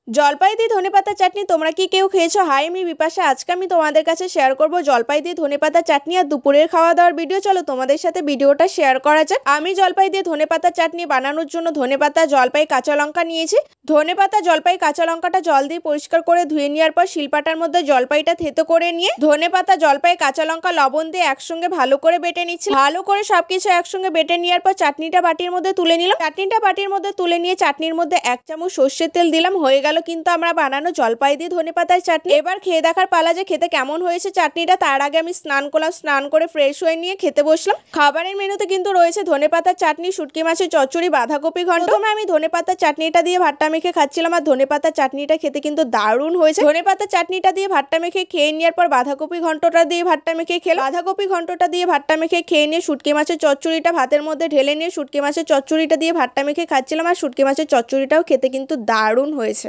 জলপাই দিয়ে ধনেপাতা চাটনি তোমরা কি কেউ খেয়েছো? হাই, আমি বিপাশা। আজকে আমি তোমাদের কাছে শেয়ার করব জলপাই দিয়ে ধনেপাতা চাটনি আর দুপুরের খাওয়া দাওয়ার ভিডিও। চলো তোমাদের সাথে ভিডিওটা শেয়ার করা যাক। আমি জলপাই দিয়ে ধনেপাতা চাটনি বানানোর জন্য ধনেপাতা, জলপাই, কাঁচা লঙ্কা নিয়েছি। ধনেপাতা, জলপাই, কাঁচা লঙ্কাটা জল দিয়ে পরিষ্কার করে ধুয়ে নেওয়ার পর শিলপাটার মধ্যে জলপাইটা থেতো করে নিয়ে ধনেপাতা, জলপাই, কাঁচা লঙ্কা, লবণ দিয়ে একসঙ্গে ভালো করে বেটে নিচ্ছি। ভালো করে সবকিছু একসঙ্গে বেটে নেওয়ার পর চাটনিটা বাটির মধ্যে তুলে নিলাম। চাটনিটা বাটির মধ্যে তুলে নিয়ে চাটনির মধ্যে 1 চামচ সর্ষের তেল দিলাম। হয়ে গেল কিন্তু আমরা বানানো জলপাই দিয়ে ধনেপাতার চাটনি। এবার খেয়ে দেখার পালা যে খেতে কেমন হয়েছে চাটনিটা। তার আগে আমি স্নান করলাম, স্নান করে ফ্রেশ হয়ে নিয়ে খেতে বসলাম। খাবারের মেনুতে কিন্তু রয়েছে ধনেপাতার চাটনি, শুটকি মাছের চচ্চড়ি, বাঁধাকপি ঘন্ট। আমি ধনেপাতার চাটনিটা দিয়ে ভাতটা মেখে খাচ্ছিলাম আর ধনেপাতার চাটনিটা খেতে কিন্তু দারুণ হয়েছে। ধনেপাতার চাটনিটা দিয়ে ভাতটা মেখে খেয়ে নেওয়ার পর বাঁধাকপি ঘন্টটা দিয়ে ভাতটা মেখে খেলাম। বাঁধাকপি ঘন্টটা দিয়ে ভাতটা মেখে খেয়ে নিয়ে শুটকি মাছের চচ্চড়িটা ভাতের মধ্যে ঢেলে নিয়ে শুটকি মাছের চচ্চড়িটা দিয়ে ভাতটা মেখে খাচ্ছিলাম আর শুটকি মাছের চচ্চড়িটাও খেতে কিন্তু দারুণ হয়েছে।